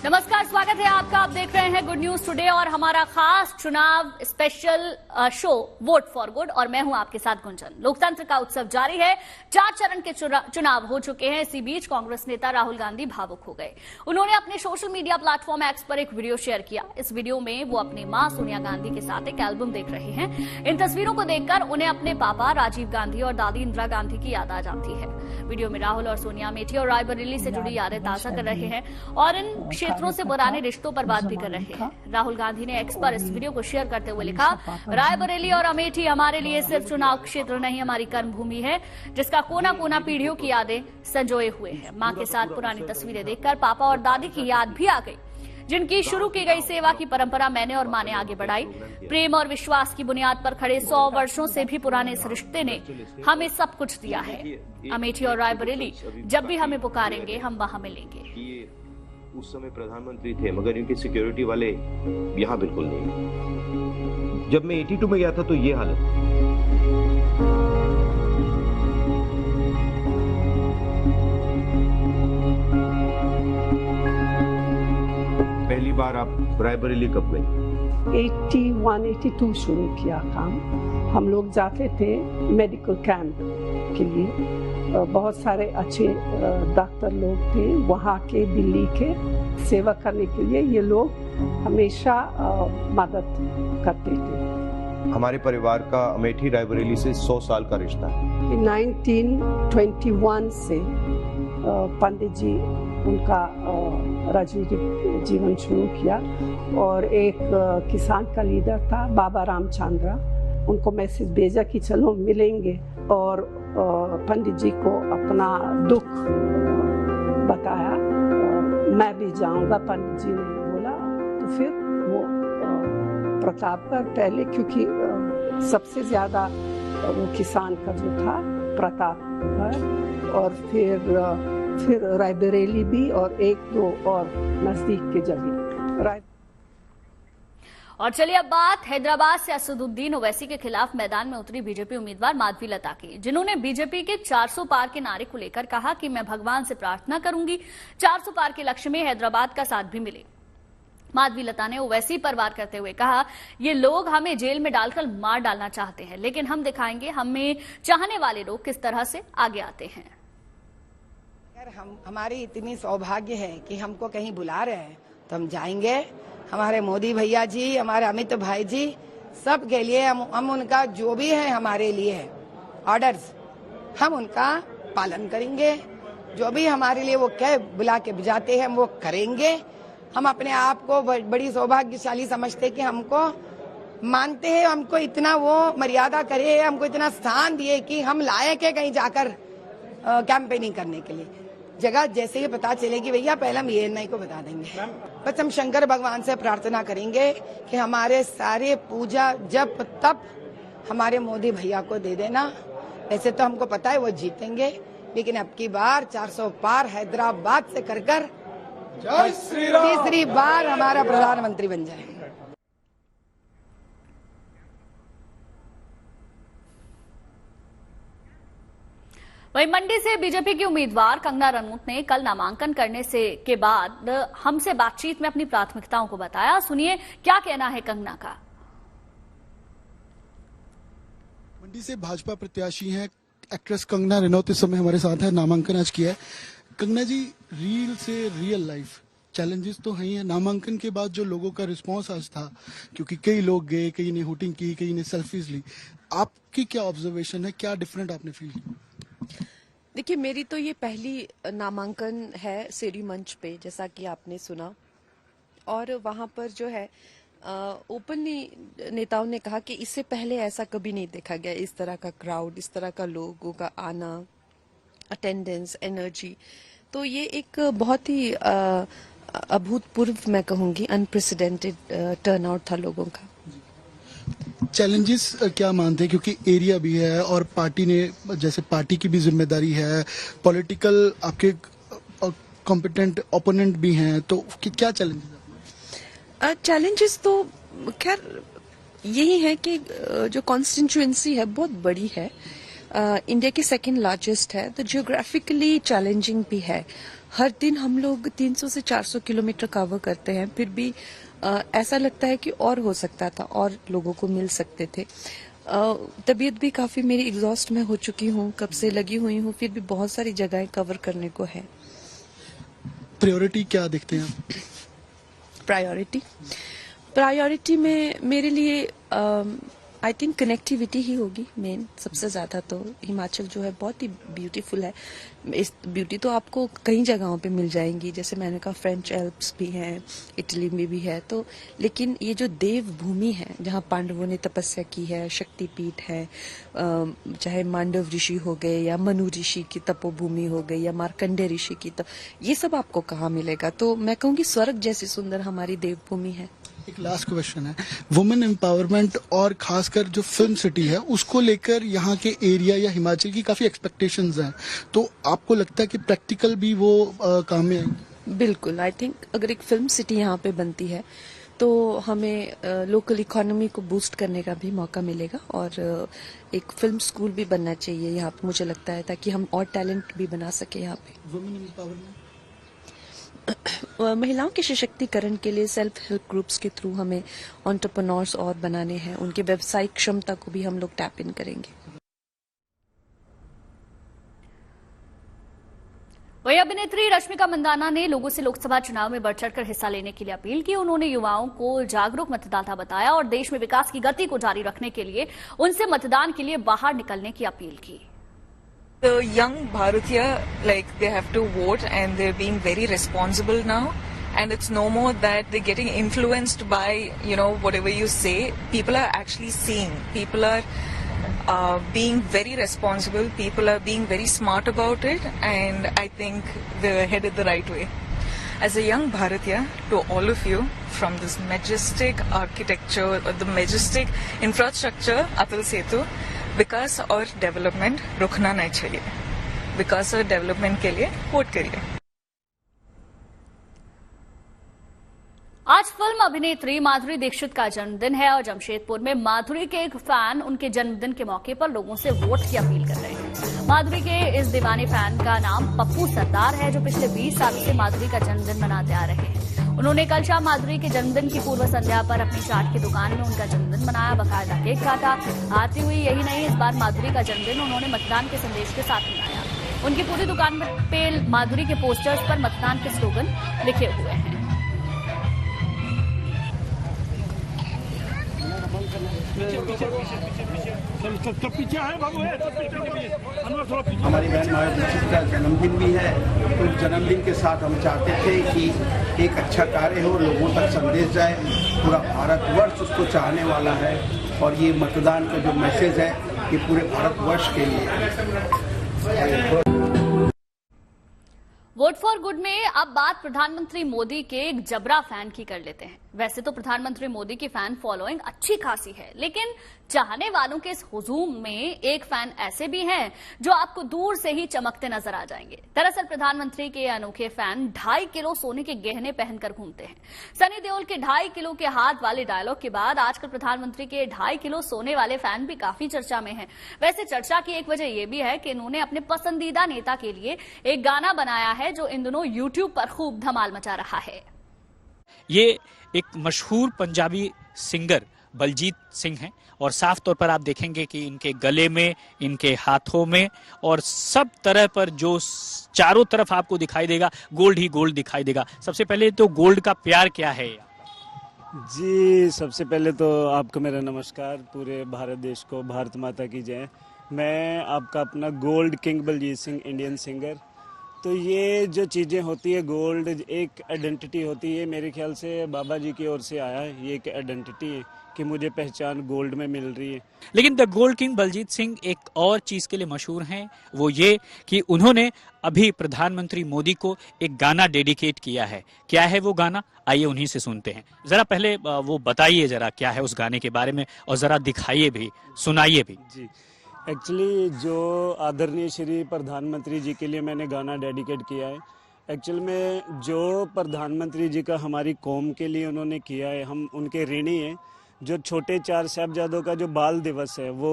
नमस्कार, स्वागत है आपका। आप देख रहे हैं गुड न्यूज टुडे और हमारा खास चुनाव special show vote for good और मैं हूं आपके साथ गुंजन। लोकतंत्र का उत्सव जारी है। 4 चरण के चुनाव हो चुके हैं। इसी बीच कांग्रेस नेता राहुल गांधी भावुक हो गए। उन्होंने अपने सोशल मीडिया प्लेटफॉर्म एक्स पर एक वीडियो शेयर किया। इस वीडियो में वो अपनी मां सोनिया गांधी के साथ एक एल्बम देख रहे हैं। इन तस्वीरों को देखकर उन्हें अपने पापा राजीव गांधी और दादी इंदिरा गांधी की याद आ जाती है। वीडियो में राहुल और सोनिया अमेठी और रायबरेली से जुड़ी यादें ताजा कर रहे हैं और इन क्षेत्रों से पुराने रिश्तों पर बात भी कर रहे हैं। राहुल गांधी ने एक्स पर इस वीडियो को शेयर करते हुए लिखा, रायबरेली और अमेठी हमारे लिए सिर्फ चुनाव क्षेत्र नहीं, हमारी कर्मभूमि है जिसका कोना कोना पीढ़ियों की यादें संजोए हुए है। मां के साथ पुरानी तस्वीरें देखकर पापा और दादी की याद भी आ गई, जिनकी शुरू की गई सेवा की परंपरा मैंने और मां ने आगे बढ़ाई। प्रेम और विश्वास की बुनियाद पर खड़े 100 वर्षों से भी पुराने इस रिश्ते ने हमें सब कुछ दिया है। अमेठी और रायबरेली जब भी हमें पुकारेंगे हम वहां मिलेंगे। उस समय प्रधानमंत्री थे मगर इनकी सिक्योरिटी वाले यहाँ बिल्कुल नहीं। जब मैं 82 में गया था तो ये हालत। पहली बार आप रायबरेली कब गए? 81-82 शुरू किया काम। हम लोग जाते थे मेडिकल कैंप के लिए। बहुत सारे अच्छे डॉक्टर लोग थे वहाँ के, दिल्ली के। सेवा करने के लिए ये लोग हमेशा मदद करते थे। हमारे परिवार का अमेठी रायबरेली से 100 साल का रिश्ता है। 1921 से पंडित जी उनका राजनीतिक जीवन शुरू किया और एक किसान का लीडर था बाबा रामचंद्र, उनको मैसेज भेजा कि चलो मिलेंगे और पंडित जी को अपना दुख बताया। मैं भी जाऊंगा, पंडित जी ने बोला। तो फिर वो प्रतापगढ़ पहले, क्योंकि सबसे ज्यादा वो किसान का जो था प्रतापगढ़, और फिर रायबरेली भी और 1-2 और नजदीक के जगह। और चलिए अब बात हैदराबाद से असदुद्दीन ओवैसी के खिलाफ मैदान में उतरी बीजेपी उम्मीदवार माधवी लता की, जिन्होंने बीजेपी के 400 पार के नारे को लेकर कहा कि मैं भगवान से प्रार्थना करूंगी 400 पार के लक्ष्य में हैदराबाद का साथ भी मिले। माधवी लता ने ओवैसी पर वार करते हुए कहा, ये लोग हमें जेल में डालकर मार डालना चाहते हैं, लेकिन हम दिखाएंगे हमें चाहने वाले लोग किस तरह से आगे आते हैं। हमारी इतनी सौभाग्य है कि हमको कहीं बुला रहे हैं तो हम जाएंगे। हमारे मोदी भैया जी, हमारे अमित भाई जी, सब के लिए हम उनका जो भी है हमारे लिए है ऑर्डर्स, हम उनका पालन करेंगे। जो भी हमारे लिए वो कह बुला के बुझाते हैं हम वो करेंगे। हम अपने आप को बड़ी सौभाग्यशाली समझते कि हमको मानते हैं, हमको इतना वो मर्यादा करे, हमको इतना स्थान दिए कि हम लायक है कहीं जाकर कैंपेनिंग करने के लिए। जगह जैसे ही पता चलेगी भैया पहले हम ENI को बता देंगे। बस हम शंकर भगवान से प्रार्थना करेंगे कि हमारे सारे पूजा जप तप हमारे मोदी भैया को दे देना। वैसे तो हमको पता है वो जीतेंगे, लेकिन अब की बार 400 पार हैदराबाद से कर तीसरी बार हमारा प्रधानमंत्री बन जाए। वहीं मंडी से बीजेपी की उम्मीदवार कंगना रनौत ने कल नामांकन करने के बाद हमसे बातचीत में अपनी प्राथमिकताओं को बताया। सुनिए क्या कहना है कंगना का। मंडी से भाजपा प्रत्याशी हैं एक्ट्रेस कंगना रनौत इस समय हमारे साथ है। नामांकन आज किया है कंगना जी। रील से रियल लाइफ चैलेंजेस तो हैं ही है। नामांकन के बाद जो लोगों का रिस्पांस आज था, क्योंकि कई लोग गए, कई ने होटिंग की, कई ने सेल्फीज ली, आपकी क्या ऑब्जर्वेशन है, क्या डिफरेंट आपने फील किया? देखिए, मेरी तो ये पहली नामांकन है सेरी मंच पे, जैसा कि आपने सुना, और वहां पर जो है ओपनली नेताओं ने कहा कि इससे पहले ऐसा कभी नहीं देखा गया, इस तरह का क्राउड, इस तरह का लोगों का आना, अटेंडेंस, एनर्जी। तो ये एक बहुत ही अभूतपूर्व, मैं कहूंगी अनप्रेसिडेंटेड टर्नआउट था लोगों का। चैलेंजेस क्या मानते हैं, क्योंकि एरिया भी है और पार्टी ने, जैसे पार्टी की भी जिम्मेदारी है, पॉलिटिकल आपके कॉम्पिटेंट ओपोनेंट भी हैं, तो क्या चैलेंजेस? चैलेंजेस तो खैर यही है कि जो कॉन्स्टिट्यूएंसी है बहुत बड़ी है, इंडिया की सेकंड लार्जेस्ट है, तो जियोग्राफिकली चैलेंजिंग भी है। हर दिन हम लोग 300 से 400 किलोमीटर कवर करते हैं, फिर भी ऐसा लगता है कि और हो सकता था, और लोगों को मिल सकते थे। तबीयत भी काफी मेरी एग्जॉस्ट में हो चुकी हूँ, कब से लगी हुई हूँ, फिर भी बहुत सारी जगहें कवर करने को है। प्रायोरिटी क्या देखते हैं आप? प्रायोरिटी में मेरे लिए आई थिंक कनेक्टिविटी ही होगी मेन सबसे ज्यादा। तो हिमाचल जो है बहुत ही ब्यूटीफुल है। इस ब्यूटी तो आपको कई जगहों पे मिल जाएंगी, जैसे मैंने कहा फ्रेंच एल्प्स भी हैं, इटली में भी है, तो लेकिन ये जो देव भूमि है जहाँ पांडवों ने तपस्या की है, शक्तिपीठ है, चाहे मांडव ऋषि हो गए या मनु ऋषि की तपोभूमि हो गई या मार्कंडे ऋषि की, ये सब आपको कहाँ मिलेगा? तो मैं कहूँगी स्वर्ग जैसी सुंदर हमारी देवभूमि है। एक लास्ट क्वेश्चन है, वुमेन एम्पावरमेंट और खासकर जो फिल्म सिटी है उसको लेकर यहाँ के एरिया या हिमाचल की काफी एक्सपेक्टेशंस हैं, तो आपको लगता है कि प्रैक्टिकल भी वो काम में आएंगे? बिल्कुल, आई थिंक अगर एक फिल्म सिटी यहाँ पे बनती है तो हमें लोकल इकोनॉमी को बूस्ट करने का भी मौका मिलेगा, और एक फिल्म स्कूल भी बनना चाहिए यहाँ पे, मुझे लगता है, ताकि हम और टैलेंट भी बना सके यहाँ पे। वुमेन एम्पावरमेंट, महिलाओं के सशक्तिकरण के लिए सेल्फ हेल्प ग्रुप्स के थ्रू हमें एंटरप्रेन्योर्स और बनाने हैं, उनके व्यावसायिक क्षमता को भी हम लोग टैप इन करेंगे। वही अभिनेत्री रश्मिका मंदाना ने लोगों से लोकसभा चुनाव में बढ़ चढ़कर हिस्सा लेने के लिए अपील की। उन्होंने युवाओं को जागरूक मतदाता बताया और देश में विकास की गति को जारी रखने के लिए उनसे मतदान के लिए बाहर निकलने की अपील की। The young Bharatiya, like, they have to vote and they're being very responsible now. And it's no more that they're getting influenced by, whatever you say. People are actually seeing. People are being very responsible. People are being very smart about it. And I think they're headed the right way. As a young Bharatiya, to all of you, from this majestic architecture, or the majestic infrastructure, Atal Setu, विकास और development रुकना नहीं चाहिए। विकास और development के लिए vote करिए। आज film अभिनेत्री माधुरी दीक्षित का जन्मदिन है और जमशेदपुर में माधुरी के एक फैन उनके जन्मदिन के मौके पर लोगों से वोट की अपील कर रहे हैं। माधुरी के इस दीवाने फैन का नाम पप्पू सरदार है, जो पिछले 20 साल से माधुरी का जन्मदिन मनाते आ रहे हैं। उन्होंने कल शाम माधुरी के जन्मदिन की पूर्व संध्या पर अपनी चाट की दुकान में उनका जन्मदिन मनाया, बकायदा केक काटा। आती हुई यही नहीं, इस बार माधुरी का जन्मदिन उन्होंने मतदान के संदेश के साथ मनाया। उनकी पूरी दुकान पे माधुरी के पोस्टर्स पर मतदान के स्लोगन लिखे हुए हैं। हमारी बहन माधुरी दीक्षित का जन्मदिन भी है, तो जन्मदिन के साथ हम चाहते थे कि एक अच्छा कार्य हो, लोगों तक संदेश जाए। पूरा भारतवर्ष उसको चाहने वाला है और ये मतदान का जो मैसेज है ये पूरे भारतवर्ष के लिए है। वोट फॉर गुड में अब बात प्रधानमंत्री मोदी के एक जबरा फैन की कर लेते हैं। वैसे तो प्रधानमंत्री मोदी की फैन फॉलोइंग अच्छी खासी है, लेकिन चाहने वालों के इस हुजूम में एक फैन ऐसे भी हैं जो आपको दूर से ही चमकते नजर आ जाएंगे। दरअसल प्रधानमंत्री के अनोखे फैन 2.5 किलो सोने के गहने पहनकर घूमते हैं। सनी देओल के 2.5 किलो के हाथ वाले डायलॉग के बाद आजकल प्रधानमंत्री के 2.5 किलो सोने वाले फैन भी काफी चर्चा में हैं। वैसे चर्चा की एक वजह यह भी है कि इन्होंने अपने पसंदीदा नेता के लिए एक गाना बनाया है जो इन दिनों यूट्यूब पर खूब धमाल मचा रहा है। ये एक मशहूर पंजाबी सिंगर बलजीत सिंह हैं और साफ तौर पर आप देखेंगे कि इनके गले में, इनके हाथों में और सब तरह पर जो चारों तरफ आपको दिखाई देगा गोल्ड ही गोल्ड दिखाई देगा। सबसे पहले तो गोल्ड का प्यार क्या है? जी, सबसे पहले तो आपको मेरा नमस्कार, पूरे भारत देश को भारत माता की जय। मैं आपका अपना gold king Baljeet Singh, Indian singer. तो ये जो चीज़ें होती है, गोल्ड एक आइडेंटिटी होती है, मेरे ख्याल से बाबा जी की ओर से आया है। ये एक आइडेंटिटी है कि मुझे पहचान गोल्ड में मिल रही है। लेकिन the gold king Baljeet Singh एक और चीज के लिए मशहूर हैं, वो ये कि उन्होंने अभी प्रधानमंत्री मोदी को एक गाना डेडिकेट किया है। क्या है वो गाना? आइए उन्हीं से सुनते हैं। जरा पहले वो बताइए जरा क्या है उस गाने के बारे में और जरा दिखाइए भी, सुनाइए भी। जी, एक्चुअली जो आदरणीय श्री प्रधानमंत्री जी के लिए मैंने गाना डेडिकेट किया है, एक्चुअल में जो प्रधानमंत्री जी का हमारी कौम के लिए उन्होंने किया है, हम उनके ऋणी हैं। जो छोटे 4 साहिबजादों का जो बाल दिवस है वो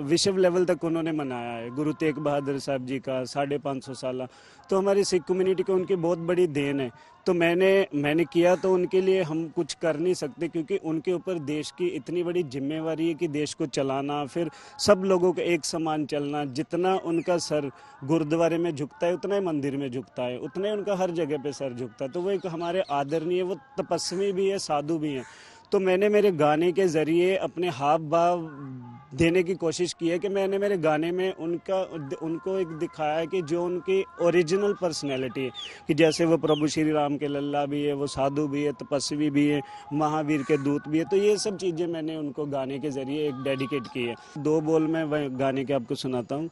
विश्व लेवल तक उन्होंने मनाया है, गुरु तेग बहादुर साहब जी का 550 साल। तो हमारी सिख कम्युनिटी को उनकी बहुत बड़ी देन है। तो मैंने किया, तो उनके लिए हम कुछ कर नहीं सकते, क्योंकि उनके ऊपर देश की इतनी बड़ी जिम्मेवारी है कि देश को चलाना, फिर सब लोगों को एक समान चलना। जितना उनका सर गुरुद्वारे में झुकता है उतना ही मंदिर में झुकता है, उतना ही उनका हर जगह पे सर झुकता है। तो वो एक हमारे आदरणीय, वो तपस्वी भी है, साधु भी हैं। तो मैंने मेरे गाने के ज़रिए अपने हाव भाव देने की कोशिश की है कि मैंने मेरे गाने में उनको एक दिखाया है कि जो उनकी ओरिजिनल पर्सनैलिटी है, कि जैसे वो प्रभु श्री राम के लल्ला भी है, वो साधु भी है, तपस्वी भी है, महावीर के दूत भी है। तो ये सब चीज़ें मैंने उनको गाने के ज़रिए एक डेडिकेट की है। 2 बोल मैं गाने के आपको सुनाता हूँ।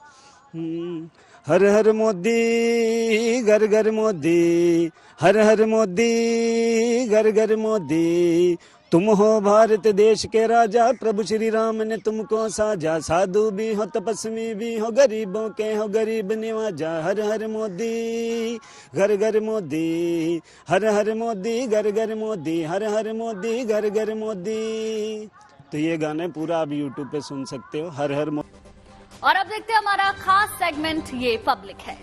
हर हर मोदी घर घर मोदी, हर हर मोदी घर घर मोदी, तुम हो भारत देश के राजा, प्रभु श्री राम ने तुमको साजा, साधु भी हो तपस्वी भी हो, गरीबों के हो गरीब निवाजा। हर हर मोदी घर घर मोदी, हर हर मोदी घर घर मोदी, हर हर मोदी घर घर मोदी। तो ये गाने पूरा आप यूट्यूब पे सुन सकते हो, हर हर मोदी। और अब देखते हैं हमारा खास सेगमेंट, ये पब्लिक है।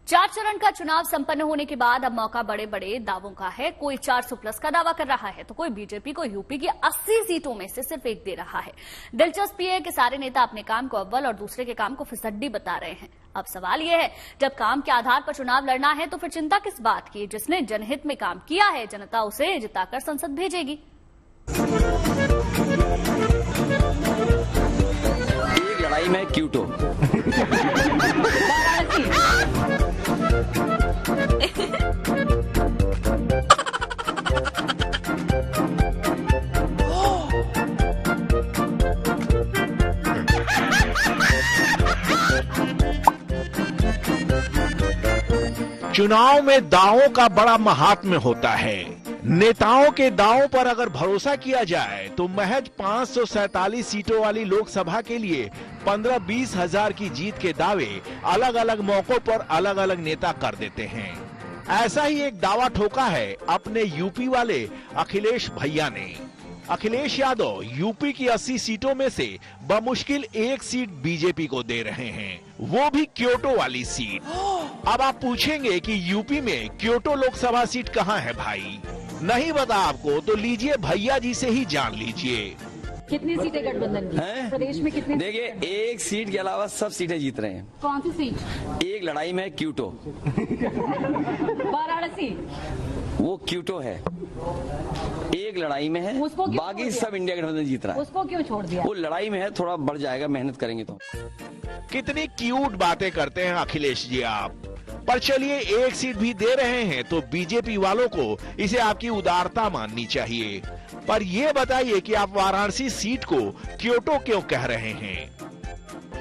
चार चरण का चुनाव संपन्न होने के बाद अब मौका बड़े बड़े दावों का है। कोई 400 प्लस का दावा कर रहा है, तो कोई बीजेपी को यूपी की 80 सीटों में से सिर्फ एक दे रहा है। दिलचस्प ये है कि सारे नेता अपने काम को अव्वल और दूसरे के काम को फिसड्डी बता रहे हैं। अब सवाल यह है, जब काम के आधार पर चुनाव लड़ना है तो फिर चिंता किस बात की? जिसने जनहित में काम किया है, जनता उसे जिताकर संसद भेजेगी। एक लड़ाई में क्यूटो चुनाव में दावों का बड़ा महात्म्य होता है। नेताओं के दावों पर अगर भरोसा किया जाए तो महज 547 सीटों वाली लोकसभा के लिए 15-20 हजार की जीत के दावे अलग अलग मौकों पर अलग अलग नेता कर देते हैं। ऐसा ही एक दावा ठोका है अपने यूपी वाले अखिलेश भैया ने। अखिलेश यादव यूपी की 80 सीटों में से बमुश्किल 1 सीट बीजेपी को दे रहे हैं, वो भी क्योटो वाली सीट। अब आप पूछेंगे कि यूपी में क्योटो लोकसभा सीट कहाँ है भाई? नहीं पता आपको तो लीजिए भैया जी से ही जान लीजिए। कितनी सीटें गठबंधन की प्रदेश में? कितनी? देखिए, 1 सीट के अलावा सब सीटें जीत रहे हैं। कौन सी सीट? एक लड़ाई में क्यूटो वाराणसी, वो क्यूटो है, एक लड़ाई में है, बाकी सब इंडिया गठबंधन जीत रहा है। उसको क्यों छोड़ दिया? वो लड़ाई में है, थोड़ा बढ़ जाएगा, मेहनत करेंगे तो। कितनी क्यूट बातें करते हैं अखिलेश जी आप। पर चलिए, 1 सीट भी दे रहे हैं तो बीजेपी वालों को इसे आपकी उदारता माननी चाहिए। पर ये बताइए कि आप वाराणसी सीट को क्योटो क्यों कह रहे हैं?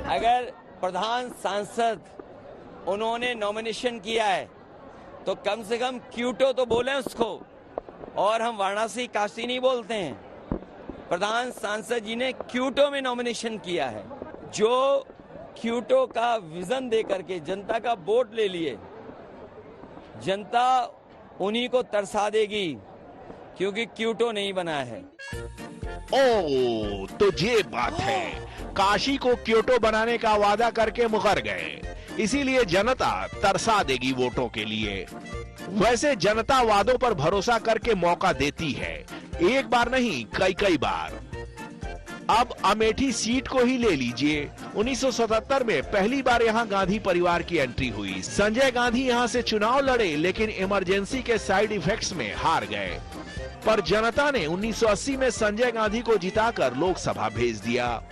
अगर प्रधान सांसद उन्होंने नॉमिनेशन किया है तो कम से कम क्यूटो तो बोले उसको, और हम वाराणसी काशी नहीं बोलते हैं। प्रधान सांसद जी ने क्यूटो में नॉमिनेशन किया है। जो क्यूटो का विजन दे करके जनता का वोट ले लिए, जनता उन्हीं को तरसा देगी, क्योंकि क्यूटो नहीं बना है। ओ, तो ये बात है, काशी को क्योटो बनाने का वादा करके मुकर गए, इसीलिए जनता तरसा देगी वोटों के लिए। वैसे जनता वादों पर भरोसा करके मौका देती है, एक बार नहीं कई बार। अब अमेठी सीट को ही ले लीजिए। 1977 में पहली बार यहां गांधी परिवार की एंट्री हुई। संजय गांधी यहां से चुनाव लड़े, लेकिन इमरजेंसी के साइड इफेक्ट्स में हार गए। पर जनता ने 1980 में संजय गांधी को जिताकर लोकसभा भेज दिया।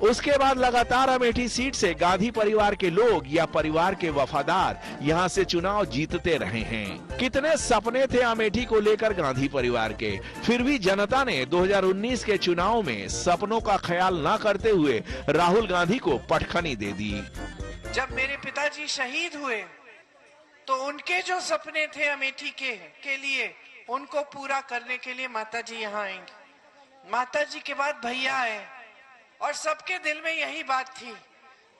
उसके बाद लगातार अमेठी सीट से गांधी परिवार के लोग या परिवार के वफादार यहां से चुनाव जीतते रहे हैं। कितने सपने थे अमेठी को लेकर गांधी परिवार के, फिर भी जनता ने 2019 के चुनाव में सपनों का ख्याल न करते हुए राहुल गांधी को पटखनी दे दी। जब मेरे पिताजी शहीद हुए तो उनके जो सपने थे अमेठी के लिए, उनको पूरा करने के लिए माताजी यहाँ आएंगी। माताजी के बाद भैया आए और सबके दिल में यही बात थी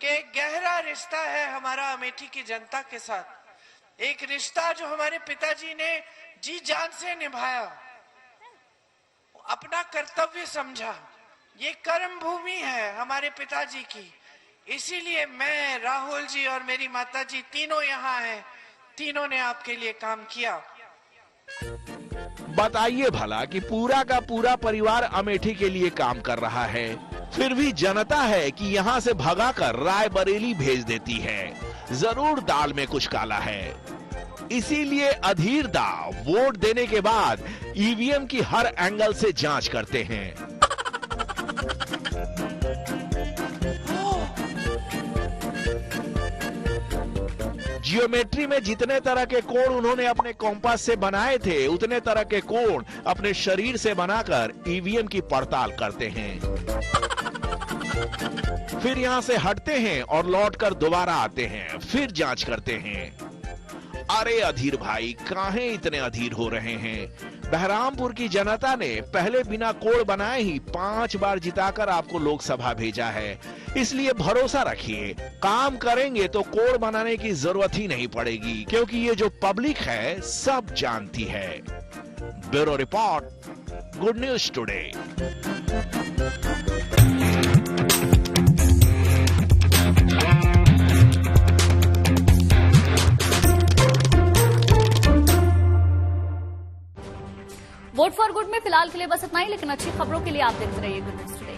कि एक गहरा रिश्ता है हमारा अमेठी की जनता के साथ, एक रिश्ता जो हमारे पिताजी ने जी जान से निभाया, अपना कर्तव्य समझा। ये कर्म भूमि है हमारे पिताजी की, इसीलिए मैं, राहुल जी और मेरी माता जी तीनों यहाँ हैं, तीनों ने आपके लिए काम किया। बताइए भला कि पूरा का पूरा परिवार अमेठी के लिए काम कर रहा है, फिर भी जनता है कि यहाँ से भगाकर रायबरेली भेज देती है। जरूर दाल में कुछ काला है। इसीलिए अधीर दा वोट देने के बाद ईवीएम की हर एंगल से जांच करते हैं। जियोमेट्री में जितने तरह के कोण उन्होंने अपने कॉम्पास से बनाए थे, उतने तरह के कोण अपने शरीर से बनाकर ईवीएम की पड़ताल करते हैं। फिर यहां से हटते हैं और लौटकर दोबारा आते हैं, फिर जांच करते हैं। अरे अधीर भाई, काहे इतने अधीर हो रहे हैं? बहरामपुर की जनता ने पहले बिना कोड बनाए ही 5 बार जिताकर आपको लोकसभा भेजा है, इसलिए भरोसा रखिए, काम करेंगे तो कोड बनाने की जरूरत ही नहीं पड़ेगी, क्योंकि ये जो पब्लिक है सब जानती है। Bureau report, good news today. Vote for good में फिलहाल के लिए बस इतना ही, लेकिन अच्छी खबरों के लिए आप देखते रहिए गुड न्यूज टुडे।